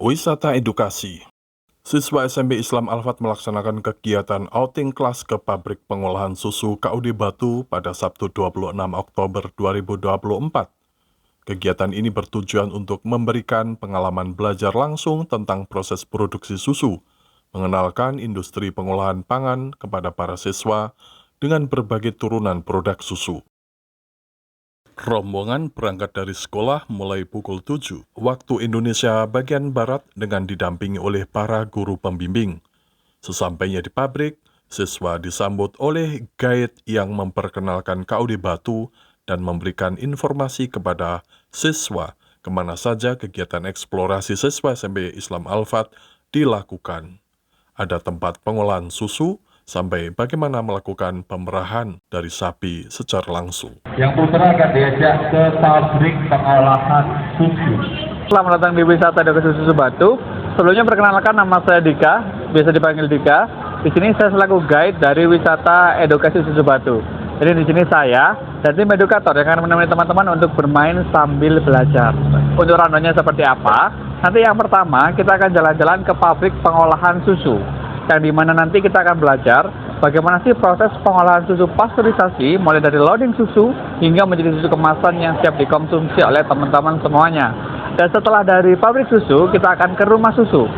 Wisata edukasi. Siswa SMP Islam Al-Fat melaksanakan kegiatan outing kelas ke pabrik pengolahan susu KUD Batu pada Sabtu 26 Oktober 2024. Kegiatan ini bertujuan untuk memberikan pengalaman belajar langsung tentang proses produksi susu, mengenalkan industri pengolahan pangan kepada para siswa dengan berbagai turunan produk susu. Rombongan berangkat dari sekolah mulai pukul 7 waktu Indonesia bagian Barat dengan didampingi oleh para guru pembimbing. Sesampainya di pabrik, siswa disambut oleh guide yang memperkenalkan KUD Batu dan memberikan informasi kepada siswa kemana saja kegiatan eksplorasi siswa SMP Islam Al-Fat dilakukan. Ada tempat pengolahan susu, sampai bagaimana melakukan pemerahan dari sapi secara langsung. Yang putra akan diajak ke pabrik pengolahan susu. Selamat datang di wisata edukasi susu Batu. Sebelumnya perkenalkan, nama saya Dika, biasa dipanggil Dika. Di sini saya selaku guide dari wisata edukasi susu Batu. Jadi di sini saya dan tim edukator yang akan menemani teman-teman untuk bermain sambil belajar. Untuk rundownnya seperti apa? Nanti yang pertama kita akan jalan-jalan ke pabrik pengolahan susu, yang dimana nanti kita akan belajar bagaimana sih proses pengolahan susu pasteurisasi mulai dari loading susu hingga menjadi susu kemasan yang siap dikonsumsi oleh teman-teman semuanya. Dan setelah dari pabrik susu, kita akan ke rumah susu.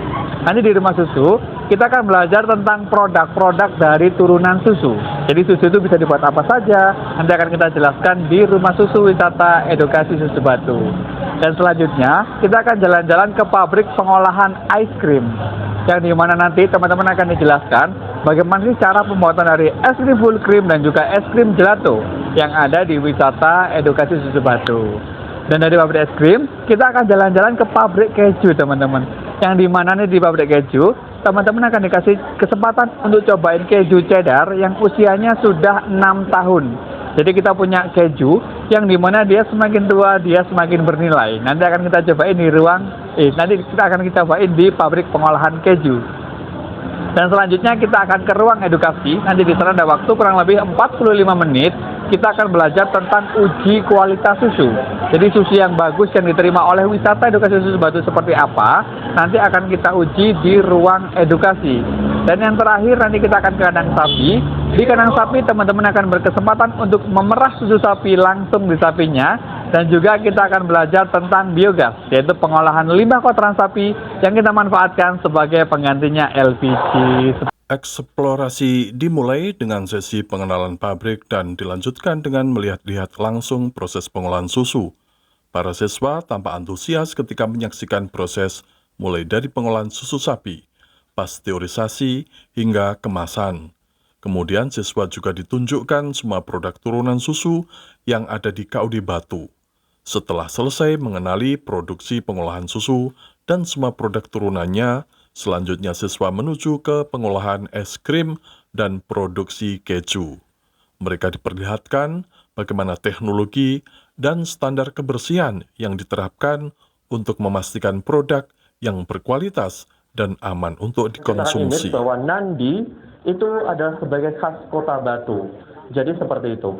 Nanti di rumah susu, kita akan belajar tentang produk-produk dari turunan susu. Jadi susu itu bisa dibuat apa saja, nanti akan kita jelaskan di rumah susu wisata edukasi susu Batu. Dan selanjutnya, kita akan jalan-jalan ke pabrik pengolahan ice cream, yang dimana nanti teman-teman akan dijelaskan bagaimana sih cara pembuatan dari es krim full cream dan juga es krim gelato yang ada di wisata edukasi susu Batu. Dan dari pabrik es krim, kita akan jalan-jalan ke pabrik keju teman-teman, yang dimana nih di pabrik keju, teman-teman akan dikasih kesempatan untuk cobain keju cheddar yang usianya sudah 6 tahun. Jadi kita punya keju yang dimana dia semakin tua, dia semakin bernilai. Nanti akan kita cobain di nanti kita akan kita cobain di pabrik pengolahan keju. Dan selanjutnya kita akan ke ruang edukasi. Nanti di sana ada waktu kurang lebih 45 menit. Kita akan belajar tentang uji kualitas susu. Jadi susu yang bagus yang diterima oleh wisata edukasi susu Batu seperti apa, nanti akan kita uji di ruang edukasi. Dan yang terakhir nanti kita akan ke kandang sapi. Di kandang sapi teman-teman akan berkesempatan untuk memerah susu sapi langsung di sapinya. Dan juga kita akan belajar tentang biogas, yaitu pengolahan limbah kotoran sapi yang kita manfaatkan sebagai penggantinya LPG. Eksplorasi dimulai dengan sesi pengenalan pabrik dan dilanjutkan dengan melihat-lihat langsung proses pengolahan susu. Para siswa tampak antusias ketika menyaksikan proses mulai dari pengolahan susu sapi, pasteurisasi, hingga kemasan. Kemudian siswa juga ditunjukkan semua produk turunan susu yang ada di KUD Batu. Setelah selesai mengenali produksi pengolahan susu dan semua produk turunannya, selanjutnya siswa menuju ke pengolahan es krim dan produksi keju. Mereka diperlihatkan bagaimana teknologi dan standar kebersihan yang diterapkan untuk memastikan produk yang berkualitas dan aman untuk dikonsumsi. Kita bahwa Nandi itu adalah sebagai khas kota Batu. Jadi seperti itu.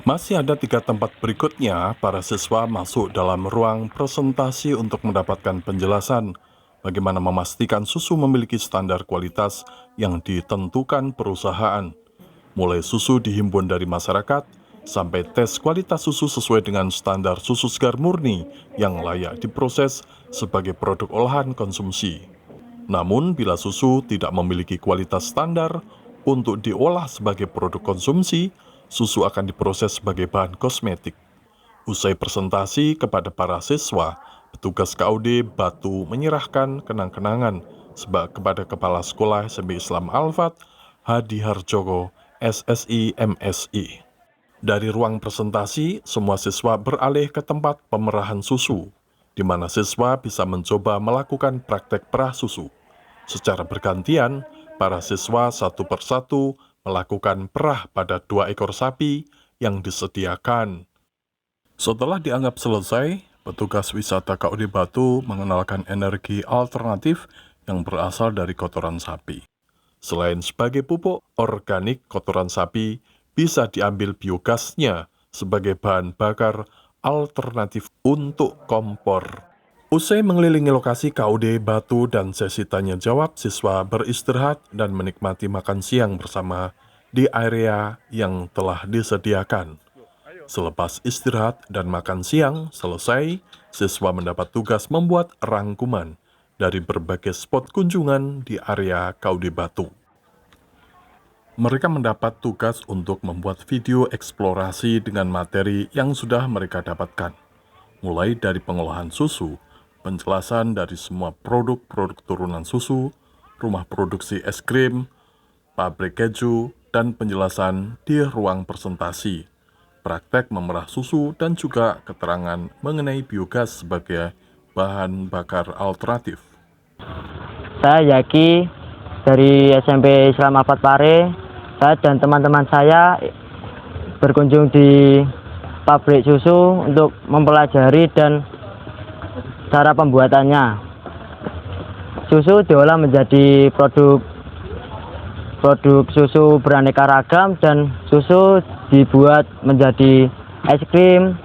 Masih ada 3 tempat berikutnya, para siswa masuk dalam ruang presentasi untuk mendapatkan penjelasan bagaimana memastikan susu memiliki standar kualitas yang ditentukan perusahaan. Mulai susu dihimpun dari masyarakat, sampai tes kualitas susu sesuai dengan standar susu segar murni yang layak diproses sebagai produk olahan konsumsi. Namun, bila susu tidak memiliki kualitas standar untuk diolah sebagai produk konsumsi, susu akan diproses sebagai bahan kosmetik. Usai presentasi kepada para siswa, petugas KUD Batu menyerahkan kenang-kenangan kepada Kepala Sekolah SMP Islam Al-Fat, Hadi Harjoko, SSI MSI. Dari ruang presentasi, semua siswa beralih ke tempat pemerahan susu, di mana siswa bisa mencoba melakukan praktek perah susu. Secara bergantian, para siswa satu persatu melakukan perah pada 2 ekor sapi yang disediakan. Setelah dianggap selesai, petugas wisata KUD Batu mengenalkan energi alternatif yang berasal dari kotoran sapi. Selain sebagai pupuk organik, kotoran sapi bisa diambil biogasnya sebagai bahan bakar alternatif untuk kompor. Usai mengelilingi lokasi KUD Batu dan sesi tanya jawab, siswa beristirahat dan menikmati makan siang bersama di area yang telah disediakan. Selepas istirahat dan makan siang selesai, siswa mendapat tugas membuat rangkuman dari berbagai spot kunjungan di area KUD Batu. Mereka mendapat tugas untuk membuat video eksplorasi dengan materi yang sudah mereka dapatkan, mulai dari pengolahan susu, penjelasan dari semua produk-produk turunan susu, rumah produksi es krim, pabrik keju, dan penjelasan di ruang presentasi, praktek memerah susu, dan juga keterangan mengenai biogas sebagai bahan bakar alternatif. Saya Yaki dari SMP Islam Al-Fat Pare. Saya dan teman-teman saya berkunjung di pabrik susu untuk mempelajari dan cara pembuatannya. Susu diolah menjadi produk susu beraneka ragam, dan susu dibuat menjadi es krim,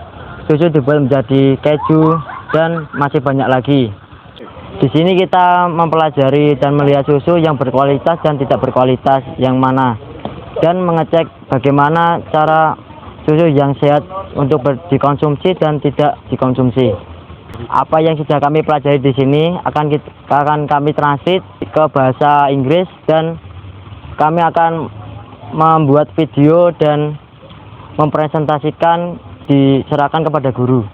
susu dibuat menjadi keju, dan masih banyak lagi. Di sini kita mempelajari dan melihat susu yang berkualitas dan tidak berkualitas yang mana, dan mengecek bagaimana cara susu yang sehat untuk dikonsumsi dan tidak dikonsumsi. Apa yang sudah kami pelajari di sini akan kami translate ke bahasa Inggris, dan kami akan membuat video dan mempresentasikan, diserahkan kepada guru.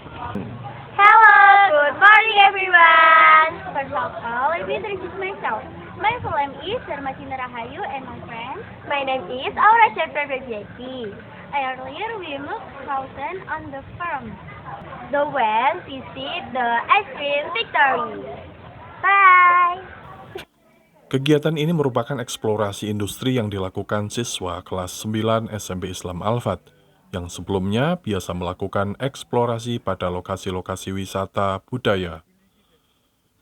Hello, good morning everyone. First of all, let me introduce myself. My full name is Darmatina Rahayu, and my friend. My name is Aura Chakravarti. Earlier we looked frozen on the farm. The went visit the ice cream factory. Bye. Kegiatan ini merupakan eksplorasi industri yang dilakukan siswa kelas 9 SMP Islam Al-Fat, yang sebelumnya biasa melakukan eksplorasi pada lokasi-lokasi wisata budaya.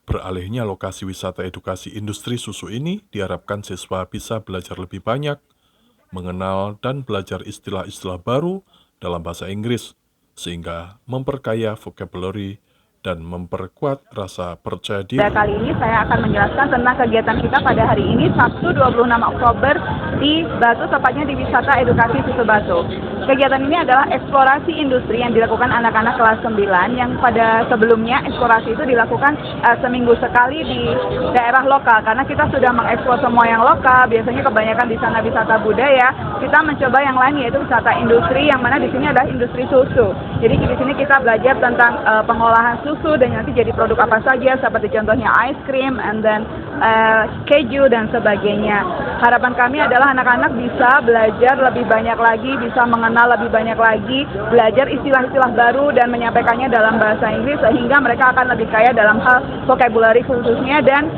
Beralihnya lokasi wisata edukasi industri susu ini diharapkan siswa bisa belajar lebih banyak, mengenal dan belajar istilah-istilah baru dalam bahasa Inggris, sehingga memperkaya vocabulary dan memperkuat rasa percaya diri. Pada kali ini saya akan menjelaskan tentang kegiatan kita pada hari ini, Sabtu 26 Oktober di Batu, tepatnya di Wisata Edukasi Susu Batu. Kegiatan ini adalah eksplorasi industri yang dilakukan anak-anak kelas 9, yang pada sebelumnya eksplorasi itu dilakukan seminggu sekali di daerah lokal, karena kita sudah mengeksplor semua yang lokal. Biasanya kebanyakan di sana wisata budaya, kita mencoba yang lain yaitu wisata industri, yang mana di sini adalah industri susu. Jadi di sini kita belajar tentang pengolahan susu dan nanti jadi produk apa saja, seperti contohnya ice cream, and then keju dan sebagainya. Harapan kami adalah anak-anak bisa belajar lebih banyak lagi, bisa mengenal lebih banyak lagi, belajar istilah-istilah baru dan menyampaikannya dalam bahasa Inggris, sehingga mereka akan lebih kaya dalam hal vocabulary khususnya dan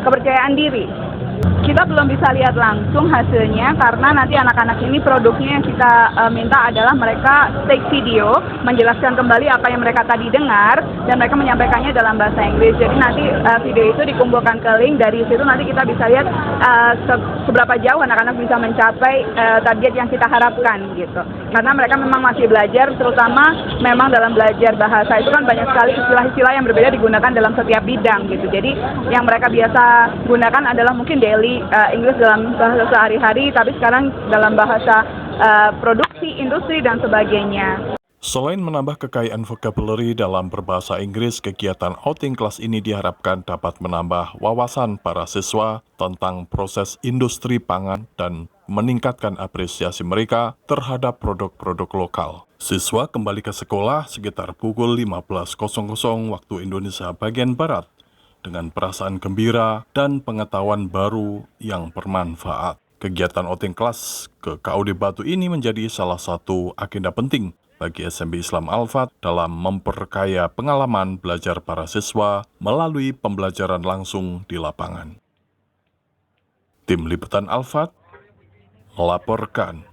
kepercayaan diri. Kita belum bisa lihat langsung hasilnya karena nanti anak-anak ini produknya yang kita minta adalah mereka take video, menjelaskan kembali apa yang mereka tadi dengar dan mereka menyampaikannya dalam bahasa Inggris. Jadi nanti video itu dikumpulkan ke link, dari situ nanti kita bisa lihat seberapa jauh anak-anak bisa mencapai target yang kita harapkan gitu. Karena mereka memang masih belajar, terutama memang dalam belajar bahasa itu kan banyak sekali istilah-istilah yang berbeda digunakan dalam setiap bidang gitu. Jadi yang mereka biasa gunakan adalah mungkin daily Inggris dalam bahasa sehari-hari, tapi sekarang dalam bahasa produksi, industri, dan sebagainya. Selain menambah kekayaan vocabulary dalam berbahasa Inggris, kegiatan outing kelas ini diharapkan dapat menambah wawasan para siswa tentang proses industri pangan dan meningkatkan apresiasi mereka terhadap produk-produk lokal. Siswa kembali ke sekolah sekitar pukul 15.00 waktu Indonesia bagian Barat, dengan perasaan gembira dan pengetahuan baru yang bermanfaat. Kegiatan outing kelas ke KUD Batu ini menjadi salah satu agenda penting bagi SMP Islam Al-Fat dalam memperkaya pengalaman belajar para siswa melalui pembelajaran langsung di lapangan. Tim Liputan Al-Fat melaporkan.